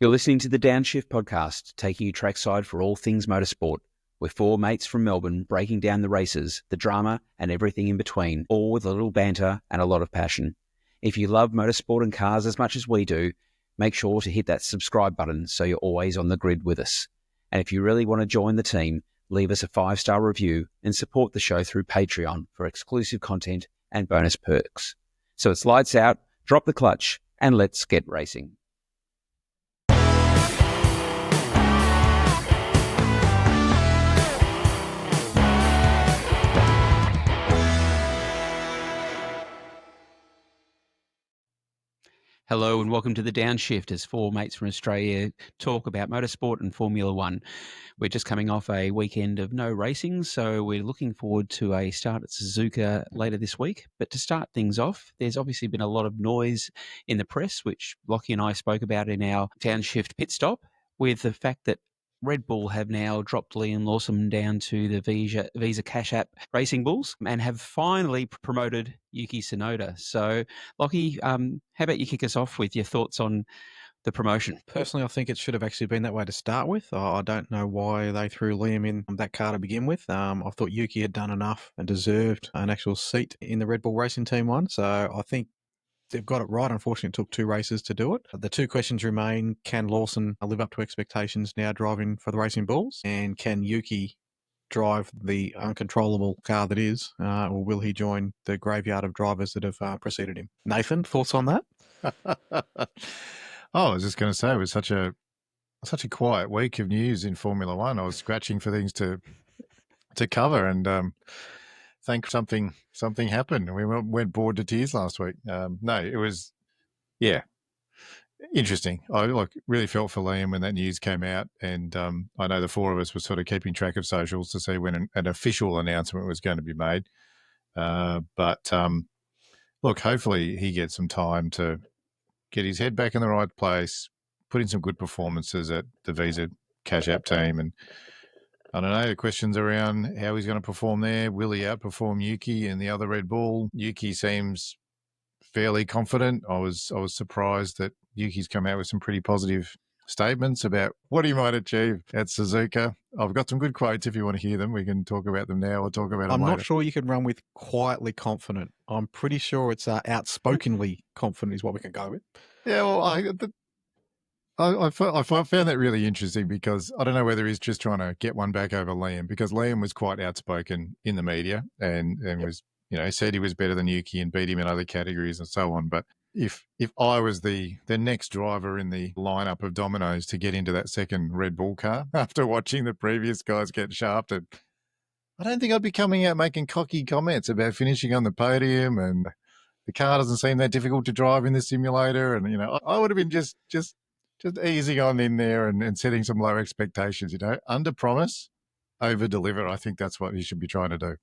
You're listening to the DownShift podcast, taking you trackside for all things motorsport. We're four mates from Melbourne breaking down the races, the drama, and everything in between, all with a little banter and a lot of passion. If you love motorsport and cars as much as we do, make sure to hit that subscribe button so you're always on the grid with us. And if you really want to join the team, leave us a 5-star review and support the show through Patreon for exclusive content and bonus perks. So it's lights out, drop the clutch, and let's get racing. Hello and welcome to the Downshift as four mates from Australia talk about motorsport and Formula One. We're just coming off a weekend of no racing, so we're looking forward to a start at Suzuka later this week. But to start things off, there's obviously been a lot of noise in the press, which Lockie and I spoke about in our Downshift pit stop, with the fact that Red Bull have now dropped Liam Lawson down to the Visa Cash App Racing Bulls and have finally promoted Yuki Tsunoda. So, Lockie, how about you kick us off with your thoughts on the promotion? Personally, I think it should have actually been that way to start with. I don't know why they threw Liam in that car to begin with. I thought Yuki had done enough and deserved an actual seat in the Red Bull Racing Team 1. So I think they've got it right. Unfortunately, it took 2 races to do it. The 2 questions remain: can Lawson live up to expectations now driving for the Racing Bulls? And can Yuki drive the uncontrollable car that is, or will he join the graveyard of drivers that have preceded him? Nathan, thoughts on that? I was just going to say, it was such a quiet week of news in Formula One. I was scratching for things to cover, and think something happened. We went bored to tears last week. No, it was, interesting. I really felt for Liam when that news came out, and I know the 4 of us were sort of keeping track of socials to see when an official announcement was going to be made. But look, hopefully he gets some time to get his head back in the right place, put in some good performances at the Visa Cash App team. And I don't know, the questions around how he's going to perform there. Will he outperform Yuki and the other Red Bull? Yuki seems fairly confident. I was surprised that Yuki's come out with some pretty positive statements about what he might achieve at Suzuka. I've got some good quotes if you want to hear them. We can talk about them now or talk about them later. I'm not sure you can run with quietly confident. I'm pretty sure it's outspokenly confident is what we can go with. Yeah, well, I found that really interesting because I don't know whether he's just trying to get one back over Liam, because Liam was quite outspoken in the media and was, said he was better than Yuki and beat him in other categories and so on. But if I was the next driver in the lineup of dominoes to get into that second Red Bull car after watching the previous guys get shafted, I don't think I'd be coming out making cocky comments about finishing on the podium and the car doesn't seem that difficult to drive in the simulator. And, I would have been just easing on in there and setting some low expectations, under promise, over deliver. I think that's what he should be trying to do.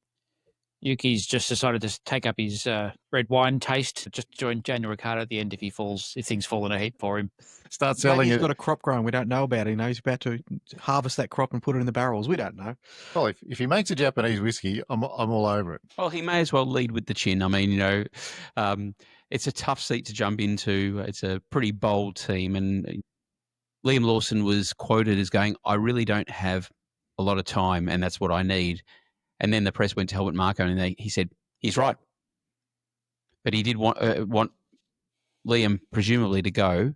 Yuki's just decided to take up his red wine taste, just join Daniel Ricciardo at the end if things fall in a heap for him. Start selling Maybe it. He's got a crop growing we don't know about. He's about to harvest that crop and put it in the barrels. We don't know. Well, if he makes a Japanese whiskey, I'm all over it. Well, he may as well lead with the chin. I mean, it's a tough seat to jump into. It's a pretty bold team. And Liam Lawson was quoted as going, "I really don't have a lot of time, and that's what I need." And then the press went to Helmut Marko, and he said, "He's right." But he did want Liam presumably to go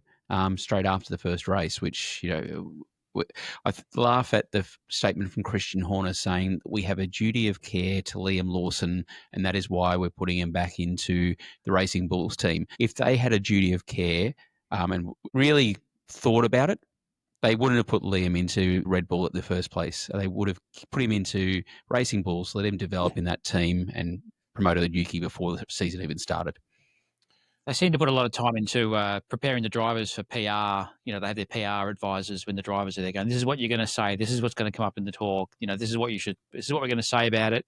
straight after the first race, which, I laugh at the statement from Christian Horner saying we have a duty of care to Liam Lawson, and that is why we're putting him back into the Racing Bulls team. If they had a duty of care and really thought about it, they wouldn't have put Liam into Red Bull at the first place. They would have put him into Racing Bulls, let him develop in that team, and promoted Yuki before the season even started. They seem to put a lot of time into preparing the drivers for PR. They have their PR advisors when the drivers are there going, "This is what you're going to say. This is what's going to come up in the talk. This is what this is what we're going to say about it."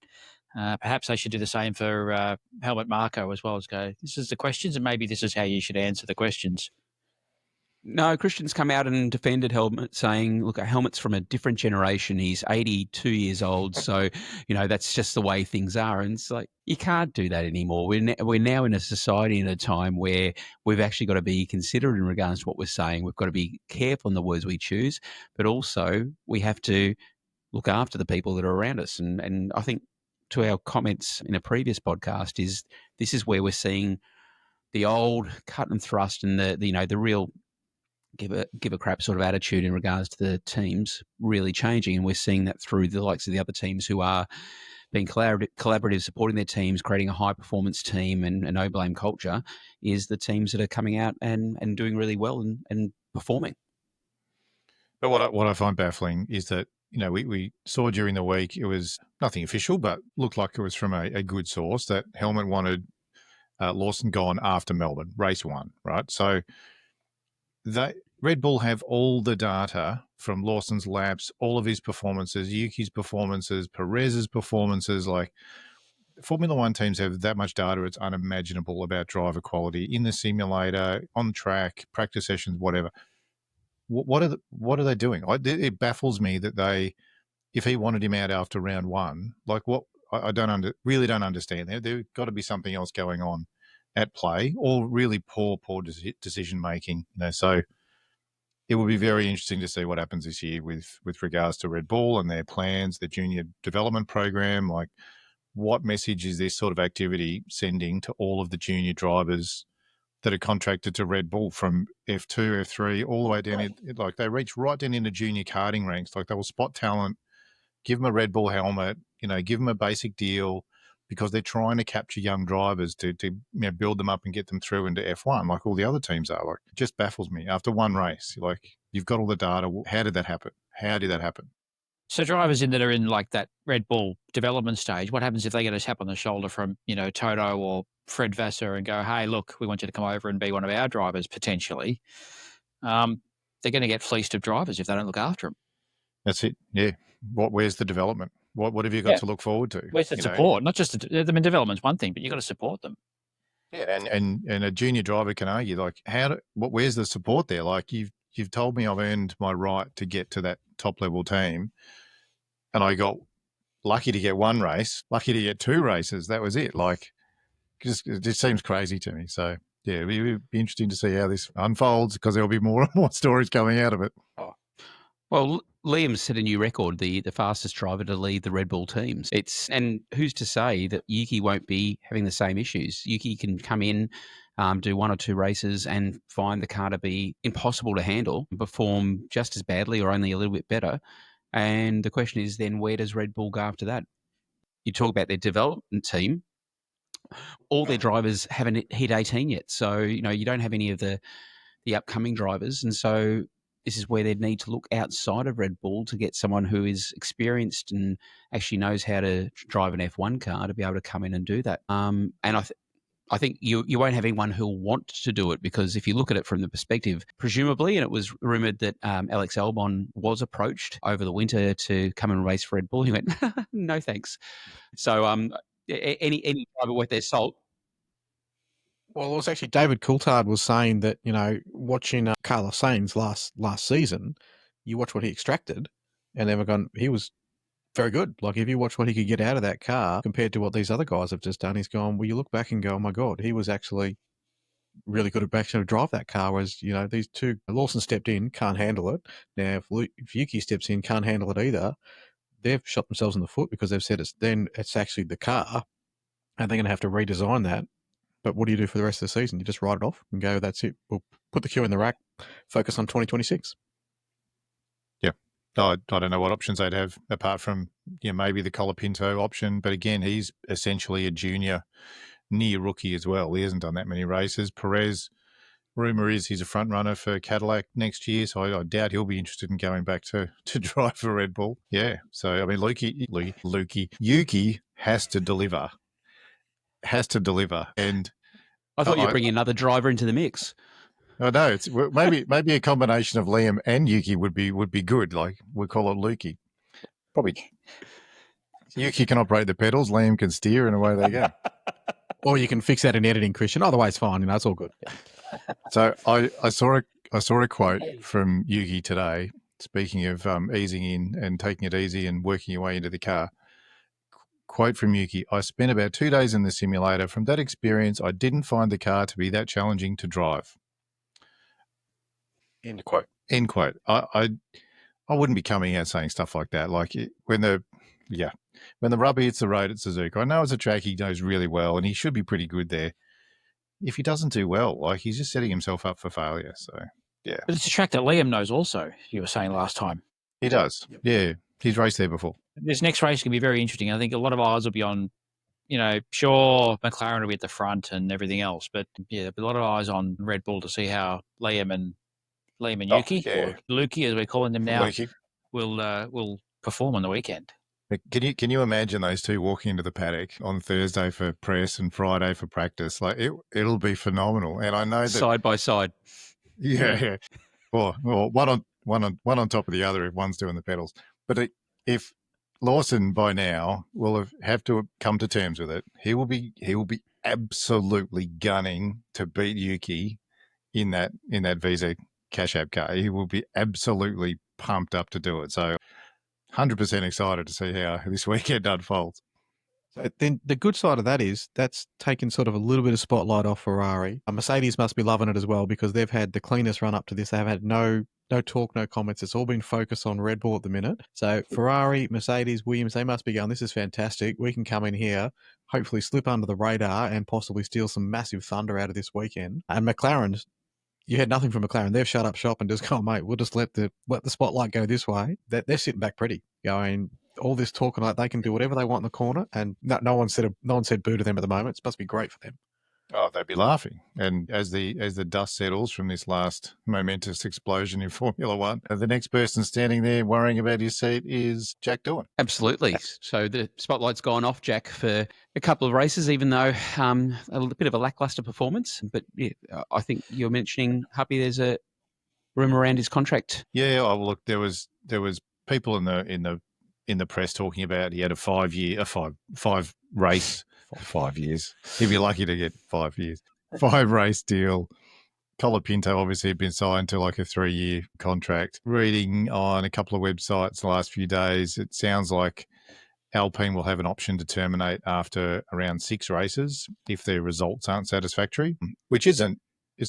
Perhaps they should do the same for Helmut Marko as well, as go, "This is the questions, and maybe this is how you should answer the questions." No, Christian's come out and defended Helmut, saying, look, Helmut's from a different generation. He's 82 years old. So, that's just the way things are. And it's like, you can't do that anymore. We're now in a society and a time where we've actually got to be considerate in regards to what we're saying. We've got to be careful in the words we choose, but also we have to look after the people that are around us. And I think to our comments in a previous podcast this is where we're seeing the old cut and thrust and the real give a crap sort of attitude in regards to the teams really changing, and we're seeing that through the likes of the other teams who are being collaborative, supporting their teams, creating a high performance team and a no blame culture, is the teams that are coming out and doing really well and performing. But what I find baffling is that we saw during the week, it was nothing official, but looked like it was from a good source that Helmut wanted Lawson gone after Melbourne, race 1, right? So Red Bull have all the data from Lawson's laps, all of his performances, Yuki's performances, Perez's performances. Like, Formula One teams have that much data, it's unimaginable about driver quality in the simulator, on track, practice sessions, whatever. What are they doing? It baffles me that if he wanted him out after round 1, like what I really don't understand. There's got to be something else going on at play, or really poor decision making. So it will be very interesting to see what happens this year with regards to Red Bull and their plans, their junior development program. Like, what message is this sort of activity sending to all of the junior drivers that are contracted to Red Bull from F2, F3, all the way down? Like, they reach right down into junior karting ranks. Like, they will spot talent, give them a Red Bull helmet, give them a basic deal, because they're trying to capture young drivers to build them up and get them through into F1 like all the other teams are. Like, it just baffles me. After one race, like, you've got all the data. How did that happen? How did that happen? So drivers that are in like that Red Bull development stage, what happens if they get a tap on the shoulder from, Toto or Fred Vassar and go, hey, look, we want you to come over and be one of our drivers potentially? They're going to get fleeced of drivers if they don't look after them. That's it. Yeah. Where's the development? What have you got to look forward to? Where's the support? Not just development's one thing, but you've got to support them. Yeah, and a junior driver can argue, like, where's the support there? Like, you've told me I've earned my right to get to that top level team, and I got lucky to get one race, lucky to get 2 races. That was it. Like, it just seems crazy to me. So yeah, it'll be interesting to see how this unfolds, because there'll be more and more stories coming out of it. Well, Liam set a new record, the fastest driver to lead the Red Bull teams. And who's to say that Yuki won't be having the same issues? Yuki can come in, do 1 or 2 races and find the car to be impossible to handle, perform just as badly or only a little bit better. And the question is then, where does Red Bull go after that? You talk about their development team. All their drivers haven't hit 18 yet. So, you don't have any of the upcoming drivers. And so this is where they need to look outside of Red Bull to get someone who is experienced and actually knows how to drive an F1 car to be able to come in and do that. And I think you won't have anyone who'll want to do it, because if you look at it from the perspective, presumably, and it was rumoured that Alex Albon was approached over the winter to come and race for Red Bull. He went, no thanks. So any driver worth their salt. Well, it was actually David Coulthard was saying that, watching Carlos Sainz last season, you watch what he extracted, and he was very good. Like, if you watch what he could get out of that car compared to what these other guys have just done, he's gone, well, you look back and go, oh my God, he was actually really good at actually drive that car. Whereas, these two, Lawson stepped in, can't handle it. Now, if Yuki steps in, can't handle it either, they've shot themselves in the foot, because they've said it's actually the car, and they're going to have to redesign that. But what do you do for the rest of the season? You just write it off and go, that's it. We'll put the queue in the rack, focus on 2026. Yeah. I don't know what options they'd have apart from maybe the Colapinto option. But again, he's essentially a junior, near rookie as well. He hasn't done that many races. Perez, rumour is he's a front runner for Cadillac next year, so I doubt he'll be interested in going back to drive for Red Bull. Yeah. So, I mean, Yuki has to deliver. And I thought you were bringing another driver into the mix. Oh no, it's maybe a combination of Liam and Yuki would be good. Like, we call it Lukey. Probably Yuki can operate the pedals, Liam can steer, and away they go. Or you can fix that in editing, Christian. Otherwise, fine. It's all good. So I saw I saw a quote from Yuki today, speaking of easing in and taking it easy and working your way into the car. Quote from Yuki, I spent about 2 days in the simulator. From that experience, I didn't find the car to be that challenging to drive. End quote. End quote. I wouldn't be coming out saying stuff like that. Like when the rubber hits the road at Suzuka, I know it's a track he knows really well and he should be pretty good there. If he doesn't do well, like he's just setting himself up for failure. So, yeah. But it's a track that Liam knows also, you were saying last time. He does. Yep. Yeah. He's raced there before. This next race can be very interesting. I think a lot of eyes will be on, sure, McLaren will be at the front and everything else, but yeah, there'll be a lot of eyes on Red Bull to see how Liam and Yuki, or Luki as we're calling them now, will perform on the weekend. Can you imagine those two walking into the paddock on Thursday for press and Friday for practice? Like it'll be phenomenal. And I know that side by side. Yeah. Well, one on top of the other if one's doing the pedals. But if Lawson by now will have to come to terms with it, he will be absolutely gunning to beat Yuki in that V10 Cash App car. He will be absolutely pumped up to do it. So 100% excited to see how this weekend unfolds. So then the good side of that is that's taken sort of a little bit of spotlight off Ferrari. Mercedes must be loving it as well because they've had the cleanest run up to this. They've had no talk, no comments. It's all been focused on Red Bull at the minute. So Ferrari, Mercedes, Williams, they must be going, this is fantastic. We can come in here, hopefully slip under the radar and possibly steal some massive thunder out of this weekend. And McLaren, you had nothing from McLaren. They've shut up shop and just gone, mate, we'll just let the spotlight go this way. They're sitting back pretty, going all this talking like they can do whatever they want in the corner, and no one said boo to them at the moment. It must be great for them. Oh, they'd be laughing. And as the dust settles from this last momentous explosion in Formula One, the next person standing there worrying about his seat is Jack Doohan. Absolutely. So the spotlight's gone off Jack for a couple of races, even though a bit of a lackluster performance. But yeah, I think you're mentioning, Happy, there's a rumour around his contract. Yeah. Oh, look, there was people in the press talking about he had a 5 race. 5 years. He'd be lucky to get 5 years. 5 race deal. Colapinto obviously had been signed to like a 3-year contract. Reading on a couple of websites the last few days, it sounds like Alpine will have an option to terminate after around 6 races if their results aren't satisfactory, which it's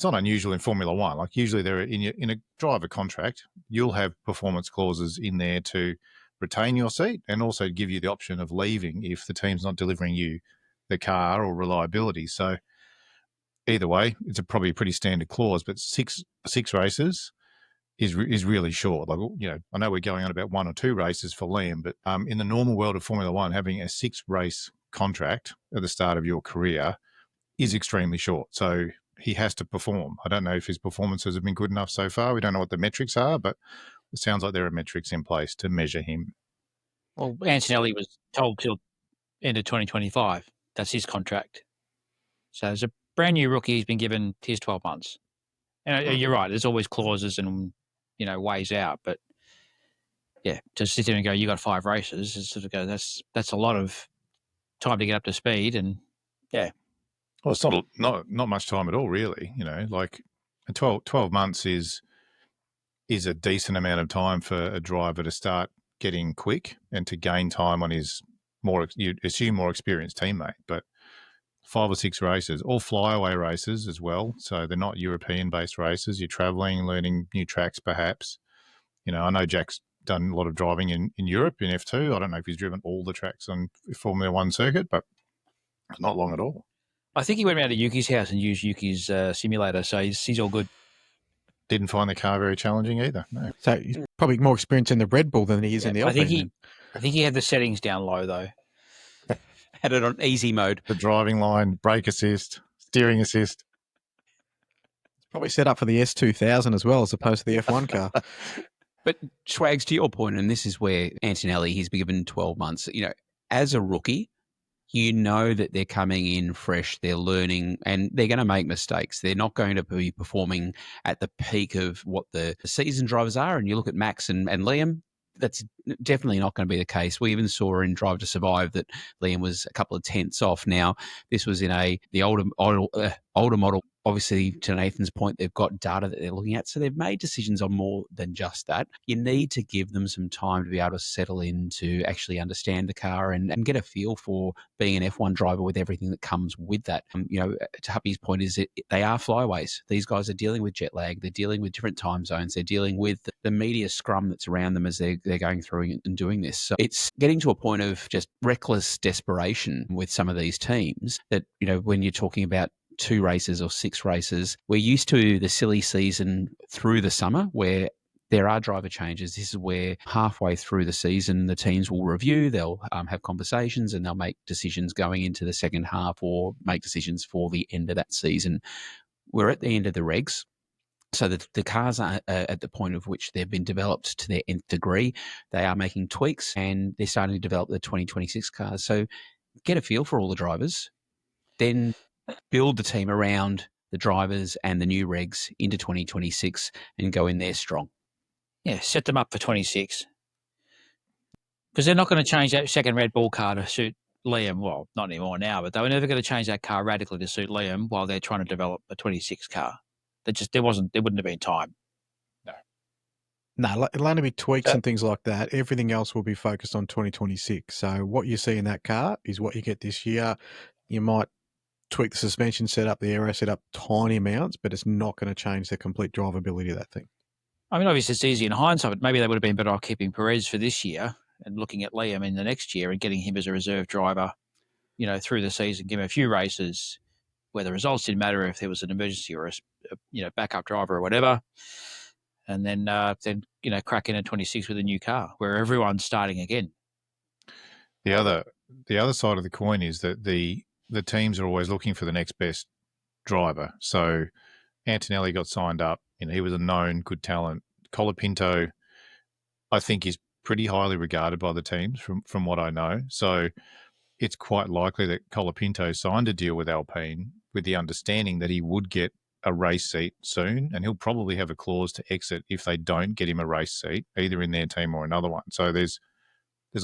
not unusual in Formula One. Like usually they're in a driver contract, you'll have performance clauses in there to retain your seat and also give you the option of leaving if the team's not delivering you the car or reliability. So either way, it's probably a pretty standard clause, but six races is really short. Like, I know we're going on about 1 or 2 races for Liam, but in the normal world of Formula One, having a 6-race contract at the start of your career is extremely short. So he has to perform. I don't know if his performances have been good enough so far. We don't know what the metrics are, but it sounds like there are metrics in place to measure him. Well, Antonelli was told till end of 2025. That's his contract. So as a brand new rookie, he's been given his 12 months. And you're right, there's always clauses and, ways out. But, yeah, to sit there and go, you got 5 races, it's sort of go, that's a lot of time to get up to speed. And, yeah. Well, it's not much time at all, really. Like 12 months is a decent amount of time for a driver to start getting quick and to gain time on his more experienced teammate. But 5 or 6 races, all flyaway races as well. So they're not European-based races. You're traveling, learning new tracks perhaps. I know Jack's done a lot of driving in Europe in F2. I don't know if he's driven all the tracks on Formula One circuit, but not long at all. I think he went around to Yuki's house and used Yuki's simulator, so he's all good. Didn't find the car very challenging either. No. So he's probably more experienced in the Red Bull than he is in the Alpine. I think he had the settings down low, though. Had it on easy mode. The driving line, brake assist, steering assist. It's probably set up for the S2000 as well, as opposed to the F1 car. But Swags, to your point, and this is where Antonelli, he's been given 12 months. As a rookie, that they're coming in fresh, they're learning, and they're going to make mistakes. They're not going to be performing at the peak of what the seasoned drivers are. And you look at Max and Liam, that's definitely not going to be the case. We even saw in Drive to Survive that Liam was a couple of tenths off. Now, this was in the older model obviously, to Nathan's point, they've got data that they're looking at. So they've made decisions on more than just that. You need to give them some time to be able to settle in, to actually understand the car and get a feel for being an F1 driver with everything that comes with that. To Happy's point is that they are flyaways. These guys are dealing with jet lag. They're dealing with different time zones. They're dealing with the media scrum that's around them as they're going through and doing this. So it's getting to a point of just reckless desperation with some of these teams that, when you're talking about 2 races or 6 races. We're used to the silly season through the summer where there are driver changes. This is where halfway through the season, the teams will review, they'll have conversations, and they'll make decisions going into the second half or make decisions for the end of that season. We're at the end of the regs. So the cars are at the point of which they've been developed to their nth degree. They are making tweaks and they're starting to develop the 2026 cars. So get a feel for all the drivers, then build the team around the drivers and the new regs into 2026 and go in there strong. Yeah, set them up for 26. Because they're not going to change that second Red Bull car to suit Liam. Well, not anymore now, but they were never going to change that car radically to suit Liam while they're trying to develop a 26 car. There wouldn't have been time. No, it'll only be tweaks and things like that. Everything else will be focused on 2026. So what you see in that car is what you get this year. You might tweak the suspension setup, the aero setup, tiny amounts, but it's not going to change the complete drivability of that thing. I mean, obviously it's easy in hindsight, but maybe they would have been better off keeping Perez for this year and looking at Liam in the next year and getting him as a reserve driver, through the season, give him a few races where the results didn't matter if there was an emergency or a backup driver or whatever, and then crack in at 26 with a new car where everyone's starting again. The other side of the coin is that the teams are always looking for the next best driver. So Antonelli got signed up. He was a known good talent. Colapinto, I think, is pretty highly regarded by the teams from what I know. So it's quite likely that Colapinto signed a deal with Alpine with the understanding that he would get a race seat soon, and he'll probably have a clause to exit if they don't get him a race seat, either in their team or another one. So there's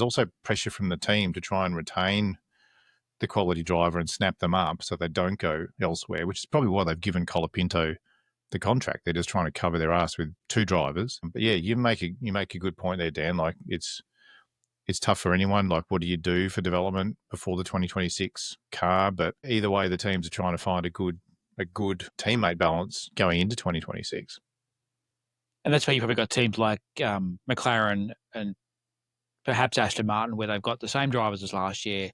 also pressure from the team to try and retain the quality driver and snap them up so they don't go elsewhere, which is probably why they've given Colapinto the contract. They're just trying to cover their ass with 2 drivers. But yeah, you make a good point there, Dan. Like it's tough for anyone. Like, what do you do for development before the 2026 car? But either way, the teams are trying to find a good teammate balance going into 2026. And that's where you've probably got teams like McLaren and perhaps Aston Martin, where they've got the same drivers as last year.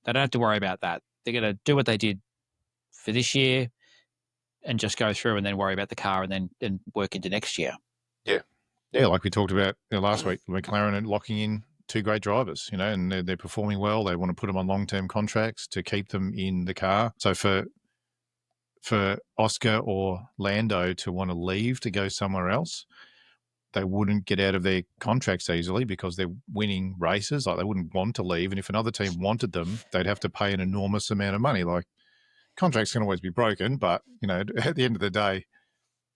They don't have to worry about that. They're going to do what they did for this year and just go through and then worry about the car and then work into next year. Yeah, like we talked about last week, McLaren are locking in 2 great drivers, and they're performing well. They want to put them on long-term contracts to keep them in the car. So for Oscar or Lando to want to leave to go somewhere else, they wouldn't get out of their contracts easily because they're winning races. Like, they wouldn't want to leave. And if another team wanted them, they'd have to pay an enormous amount of money. Like, contracts can always be broken, but, at the end of the day,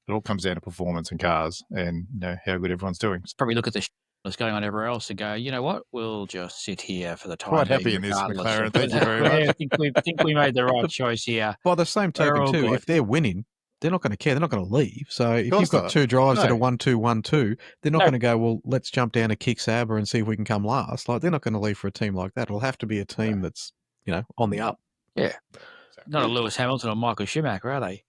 it all comes down to performance and cars and, how good everyone's doing. Probably look at the that's going on everywhere else and go, you know what, we'll just sit here for the time. Quite happy in this, McLaren. Thank you very much. I think we made the right choice here. By the same token, too, if they're winning, they're not going to care. They're not going to leave. So if you've got 2 drivers that are 1-2, 1-2, they're not going to go, well, let's jump down to Kick Saber and see if we can come last. Like, they're not going to leave for a team like that. It'll have to be a team that's, on the up. Yeah. Not a Lewis Hamilton or Michael Schumacher, are they?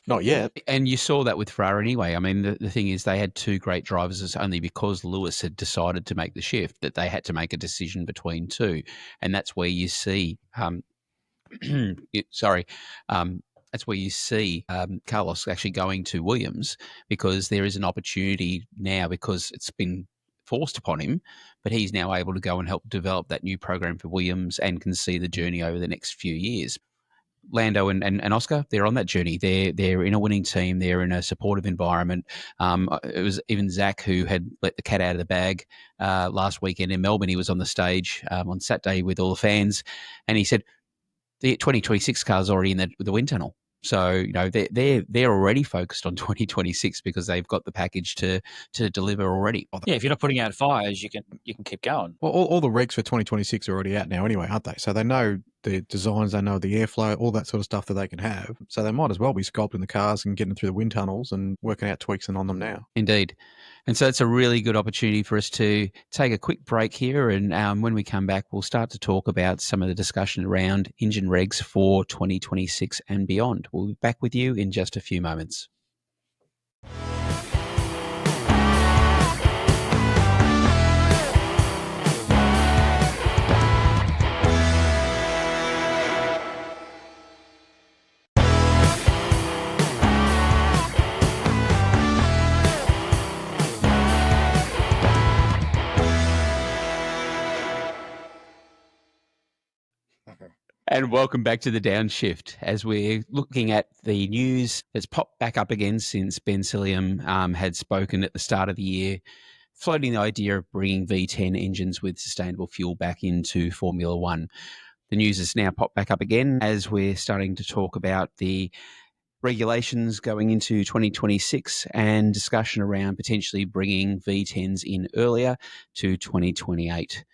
Not yet. And you saw that with Ferrari anyway. I mean, the thing is, they had 2 great drivers. It's only because Lewis had decided to make the shift that they had to make a decision between 2. And that's where you see, that's where you see Carlos actually going to Williams, because there is an opportunity now, because it's been forced upon him, but he's now able to go and help develop that new program for Williams and can see the journey over the next few years. Lando and Oscar, they're on that journey. They're in a winning team. They're in a supportive environment. It was even Zach who had let the cat out of the bag last weekend in Melbourne. He was on the stage on Saturday with all the fans, and he said the 2026 car's already in the wind tunnel. So they're already focused on 2026 because they've got the package to deliver already. Yeah, if you're not putting out fires, you can keep going. Well, all the regs for 2026 are already out now anyway, aren't they? So they know the designs, they know the airflow, all that sort of stuff that they can have. So they might as well be sculpting the cars and getting through the wind tunnels and working out tweaks on them now. Indeed. And so it's a really good opportunity for us to take a quick break here. And when we come back, we'll start to talk about some of the discussion around engine regs for 2026 and beyond. We'll be back with you in just a few moments. And welcome back to the Downshift as we're looking at the news that's popped back up again since Ben Silliam had spoken at the start of the year, floating the idea of bringing V10 engines with sustainable fuel back into Formula One. The news has now popped back up again as we're starting to talk about the regulations going into 2026 and discussion around potentially bringing V10s in earlier to 2028.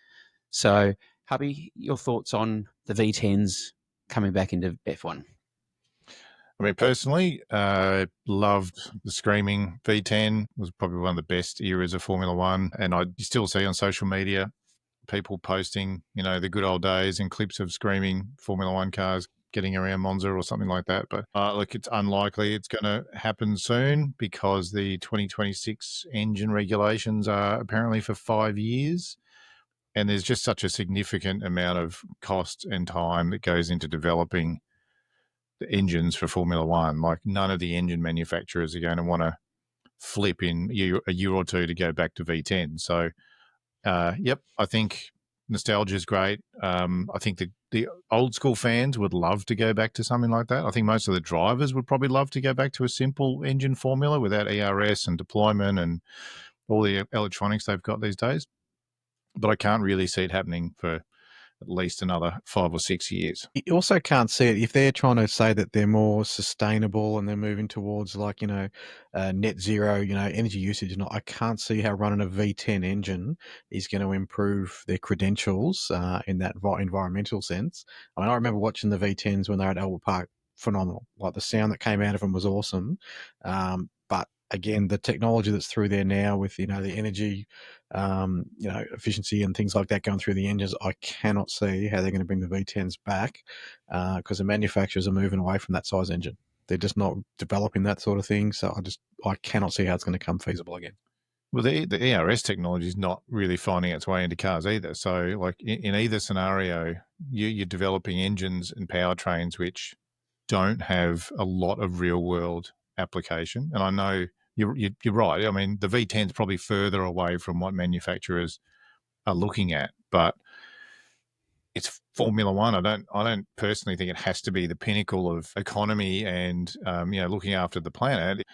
So, Hubby, your thoughts on the V10s coming back into F1? I mean, personally, loved the screaming V10. It was probably one of the best eras of Formula One. And you still see on social media people posting, the good old days and clips of screaming Formula One cars getting around Monza or something like that. But look, it's unlikely it's going to happen soon because the 2026 engine regulations are apparently for 5 years. And there's just such a significant amount of cost and time that goes into developing the engines for Formula One. Like none of the engine manufacturers are going to want to flip in a year or two to go back to V10. So, yep, I think nostalgia is great. I think the old school fans would love to go back to something like that. I think most of the drivers would probably love to go back to a simple engine formula without ERS and deployment and all the electronics they've got these days. But I can't really see it happening for at least another 5 or 6 years. You also can't see it if they're trying to say that they're more sustainable and they're moving towards net zero, energy usage. And I can't see how running a V10 engine is going to improve their credentials in that environmental sense. I mean, I remember watching the V10s when they were at Albert Park. Phenomenal. Like the sound that came out of them was awesome. But again, the technology that's through there now with, the energy, efficiency and things like that going through the engines, I cannot see how they're going to bring the V10s back because the manufacturers are moving away from that size engine. They're just not developing that sort of thing. So I cannot see how it's going to come feasible again. Well, the ERS technology is not really finding its way into cars either. So like in either scenario, you're developing engines and powertrains which don't have a lot of real world application. And I know you're right. I mean, the V10 is probably further away from what manufacturers are looking at, but it's Formula One. I don't personally think it has to be the pinnacle of economy and looking after the planet.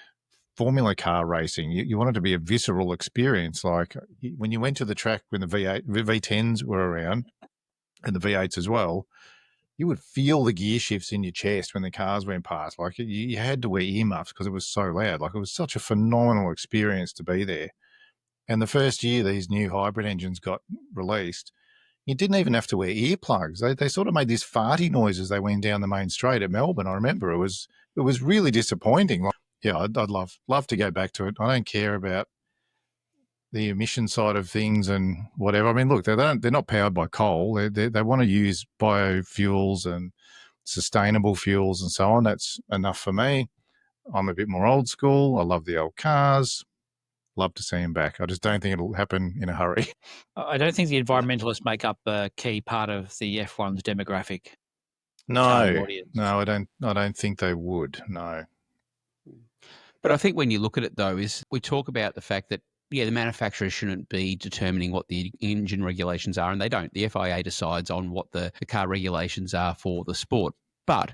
Formula car racing, you want it to be a visceral experience. Like when you went to the track when the V10s were around and the V8s as well, you would feel the gear shifts in your chest when the cars went past. Like you had to wear earmuffs because it was so loud. Like it was such a phenomenal experience to be there. And the first year these new hybrid engines got released, you didn't even have to wear earplugs. They sort of made these farty noises. They went down the main straight at Melbourne. I remember it was really disappointing. Like, yeah, I'd love to go back to it. I don't care about the emission side of things and whatever. I mean, look, they're not powered by coal. They want to use biofuels and sustainable fuels and so on. That's enough for me. I'm a bit more old school. I love the old cars. Love to see them back. I just don't think it'll happen in a hurry. I don't think the environmentalists make up a key part of the F1's demographic. No, I don't think they would. No. But I think when you look at it, though, is we talk about the fact that, the manufacturers shouldn't be determining what the engine regulations are, and they don't. The FIA decides on what the car regulations are for the sport. But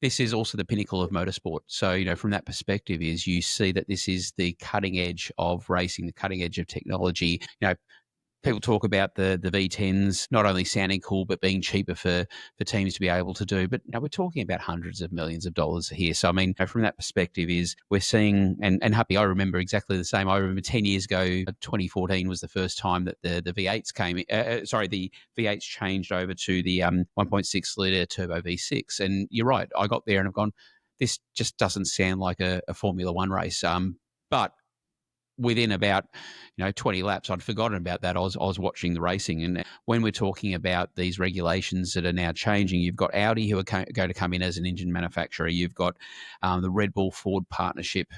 this is also the pinnacle of motorsport. So, from that perspective is you see that this is the cutting edge of racing, the cutting edge of technology. people talk about the V10s not only sounding cool but being cheaper for teams to be able to do. But we're talking about hundreds of millions of dollars here. So I mean, from that perspective, is we're seeing and Happy. I remember exactly the same. I remember 10 years ago, 2014 was the first time that the V8s came. The V8s changed over to the 1.6 liter turbo V6. And you're right. I got there and I've gone, this just doesn't sound like a Formula One race. But within about 20 laps, I'd forgotten about that. I was watching the racing, and when we're talking about these regulations that are now changing, you've got Audi who are going to come in as an engine manufacturer. You've got the Red Bull Ford partnership,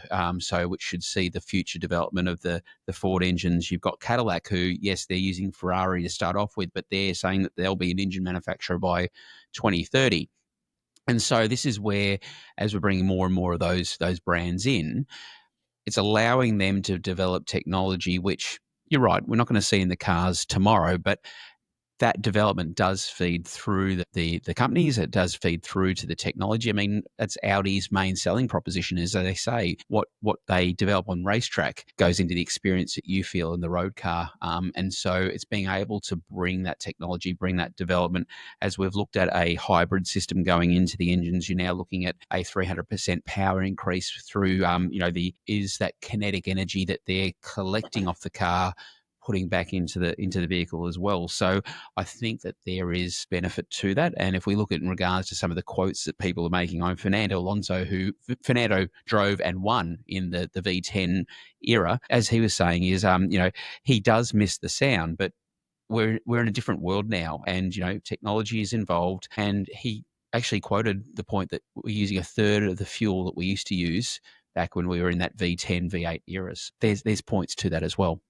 which should see the future development of the Ford engines. You've got Cadillac, who yes, they're using Ferrari to start off with, but they're saying that they'll be an engine manufacturer by 2030. And so this is where, as we're bringing more and more of those brands in, it's allowing them to develop technology, which you're right, we're not going to see in the cars tomorrow, but that development does feed through the companies. It does feed through to the technology. I mean, that's Audi's main selling proposition is that they say what they develop on racetrack goes into the experience that you feel in the road car. And so it's being able to bring that technology, bring that development. As we've looked at a hybrid system going into the engines, you're now looking at a 300% power increase through, is that kinetic energy that they're collecting off the car, putting back into the vehicle as well. So I think that there is benefit to that. And if we look at in regards to some of the quotes that people are making on Fernando Alonso, who Fernando drove and won in the V10 era, as he was saying, is he does miss the sound, but we're in a different world now, and technology is involved. And he actually quoted the point that we're using a third of the fuel that we used to use back when we were in that V10, V8 eras. There's points to that as well.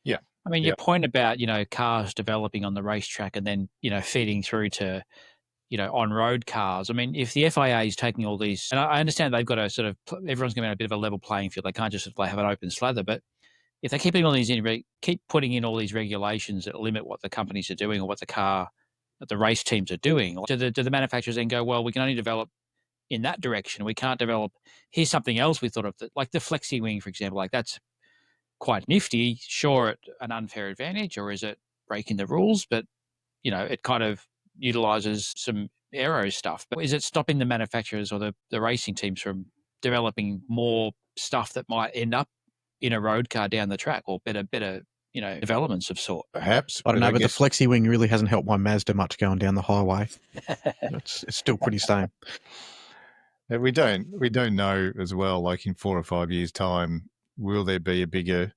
Yeah. I mean, your point about, cars developing on the racetrack and then, feeding through to, on-road cars. I mean, if the FIA is taking all these, and I understand they've got to sort of, everyone's going to have a bit of a level playing field. They can't just have an open slather, but if they keep putting in all these regulations that limit what the companies are doing or what the race teams are doing, do the manufacturers then go, well, we can only develop in that direction. We can't develop, here's something else we thought of, like the flexi wing, for example, like that's quite nifty. Sure, at an unfair advantage, or is it breaking the rules? But it kind of utilizes some aero stuff. But is it stopping the manufacturers or the racing teams from developing more stuff that might end up in a road car down the track, or better developments of sort? Perhaps. I don't know, but the flexi wing really hasn't helped my Mazda much going down the highway. It's still pretty same. We don't know as well. Like in 4 or 5 years' time, will there be a bigger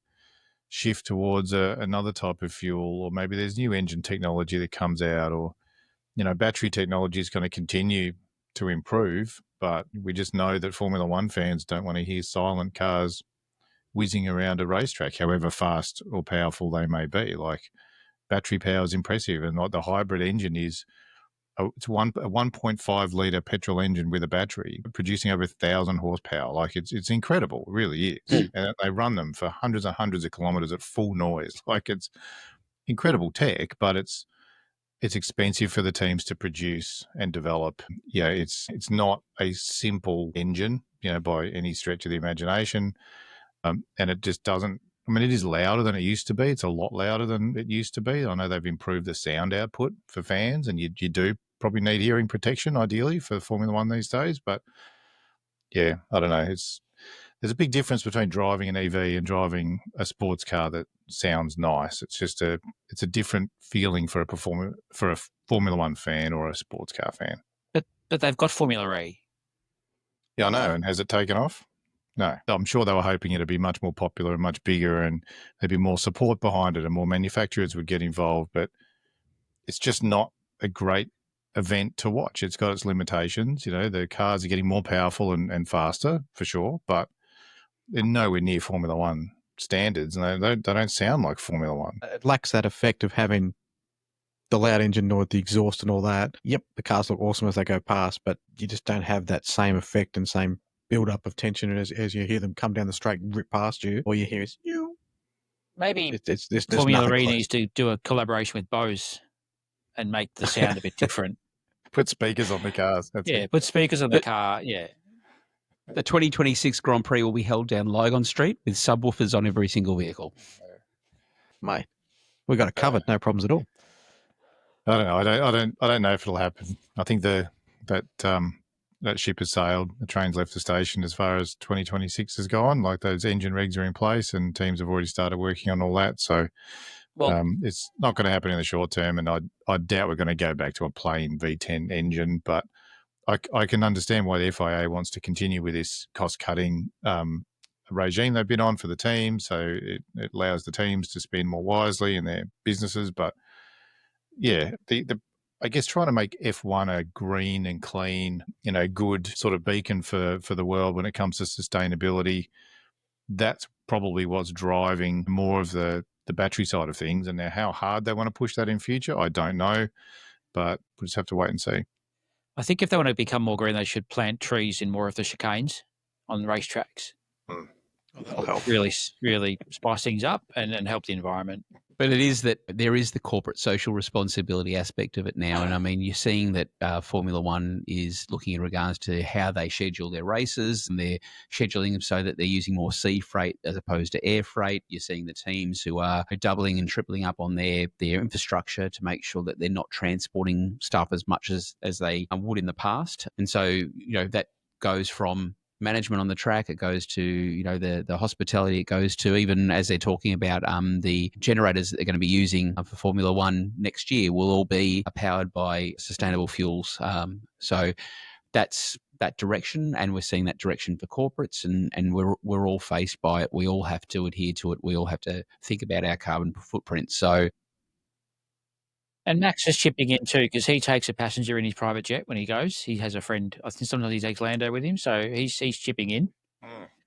shift towards another type of fuel, or maybe there's new engine technology that comes out, or battery technology is going to continue to improve, but we just know that Formula One fans don't want to hear silent cars whizzing around a racetrack, however fast or powerful they may be. Like, battery power is impressive, and like the hybrid engine is it's a 1.5 litre petrol engine with a battery producing over 1,000 horsepower. Like, it's incredible. It really is. And they run them for hundreds and hundreds of kilometres at full noise. Like, it's incredible tech, but it's expensive for the teams to produce and develop. Yeah, it's not a simple engine, by any stretch of the imagination. And it just doesn't, I mean, it is louder than it used to be. It's a lot louder than it used to be. I know they've improved the sound output for fans, and you do probably need hearing protection, ideally, for Formula One these days. But, yeah, I don't know. There's a big difference between driving an EV and driving a sports car that sounds nice. It's just it's a different feeling for a Formula One fan or a sports car fan. But they've got Formula E. Yeah, I know. And has it taken off? No. I'm sure they were hoping it'd be much more popular and much bigger, and there'd be more support behind it and more manufacturers would get involved. But it's just not a great event to watch. It's got its limitations. The cars are getting more powerful and faster, for sure, but they're nowhere near Formula One standards, and they don't sound like Formula One. It lacks that effect of having the loud engine or the exhaust and all that. Yep, the cars look awesome as they go past, but you just don't have that same effect and same build-up of tension as you hear them come down the straight and rip past you. All you hear is, maybe there's Formula E close. needs to do a collaboration with Bose and make the sound a bit different. Put speakers on the cars. Put speakers on the car, yeah. The 2026 Grand Prix will be held down Lygon Street with subwoofers on every single vehicle. Mate, We got it covered, no problems at all. I don't know. I don't know if it'll happen. I think that ship has sailed. The train's left the station as far as 2026 has gone. Like those engine regs are in place, and teams have already started working on all that. So it's not going to happen in the short term, and I doubt we're going to go back to a plain V10 engine. But I can understand why the FIA wants to continue with this cost-cutting regime they've been on for the team. So it allows the teams to spend more wisely in their businesses. But yeah, I guess trying to make F1 a green and clean, good sort of beacon for the world when it comes to sustainability, that's probably what's driving more of the battery side of things. And now how hard they want to push that in future, I don't know, but we'll just have to wait and see. I think if they want to become more green, they should plant trees in more of the chicanes on the racetracks. That'll help. Really, really spice things up and help the environment. But it is that there is the corporate social responsibility aspect of it now. And I mean, you're seeing that Formula One is looking in regards to how they schedule their races, and they're scheduling them so that they're using more sea freight as opposed to air freight. You're seeing the teams who are doubling and tripling up on their infrastructure to make sure that they're not transporting stuff as much as they would in the past. And so, that goes from management on the track, it goes to the hospitality, it goes to, even as they're talking about the generators that they're going to be using for Formula One next year will all be powered by sustainable fuels. So that's that direction, and we're seeing that direction for corporates, and we're all faced by it. We all have to adhere to it. We all have to think about our carbon footprint. So. And Max is chipping in too, because he takes a passenger in his private jet when he goes. He has a friend, I think sometimes he takes Lando with him, so he's chipping in.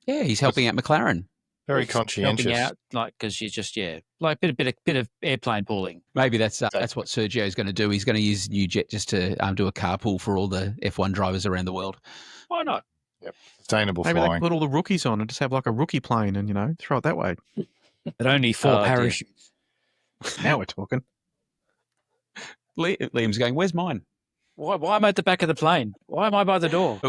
Yeah, he's helping out McLaren. Very conscientious. Helping out, because you just like a bit of airplane pooling. Maybe that's what Sergio's going to do. He's going to use new jet just to do a carpool for all the F1 drivers around the world. Why not? Yep, sustainable Maybe flying. they can put all the rookies on and just have like a rookie plane and throw it that way. But only 4 parachutes. Now we're talking. Liam's going, where's mine? Why am I at the back of the plane? Why am I by the door?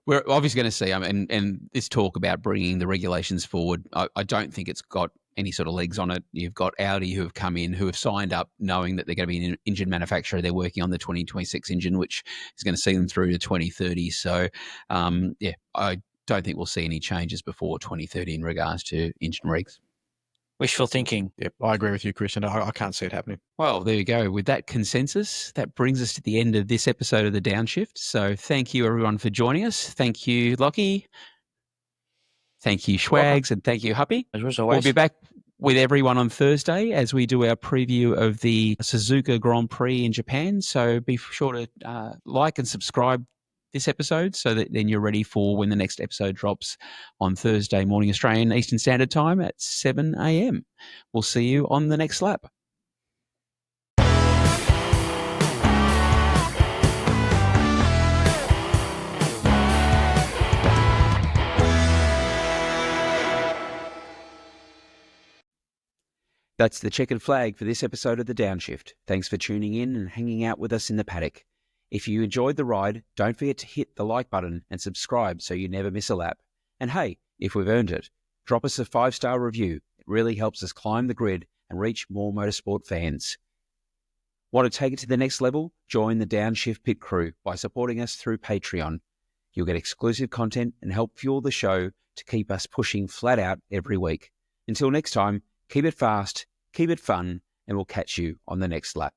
We're obviously going to see, and this talk about bringing the regulations forward, I don't think it's got any sort of legs on it. You've got Audi who have come in, who have signed up knowing that they're going to be an engine manufacturer. They're working on the 2026 engine, which is going to see them through to 2030. So, I don't think we'll see any changes before 2030 in regards to engine regs. Wishful thinking. Yep, I agree with you, Christian. I can't see it happening. Well, there you go. With that consensus, that brings us to the end of this episode of the Downshift. So thank you, everyone, for joining us. Thank you, Lockie. Thank you, Schwags, and thank you, Huppy. As always. We'll be back with everyone on Thursday as we do our preview of the Suzuka Grand Prix in Japan. So be sure to like and subscribe this episode so that then you're ready for when the next episode drops on Thursday morning Australian Eastern Standard Time at 7 a.m. We'll see you on the next lap. That's the checkered flag for this episode of the Downshift. Thanks for tuning in and hanging out with us in the paddock. If you enjoyed the ride, don't forget to hit the like button and subscribe so you never miss a lap. And hey, if we've earned it, drop us a 5-star review. It really helps us climb the grid and reach more motorsport fans. Want to take it to the next level? Join the Downshift Pit Crew by supporting us through Patreon. You'll get exclusive content and help fuel the show to keep us pushing flat out every week. Until next time, keep it fast, keep it fun, and we'll catch you on the next lap.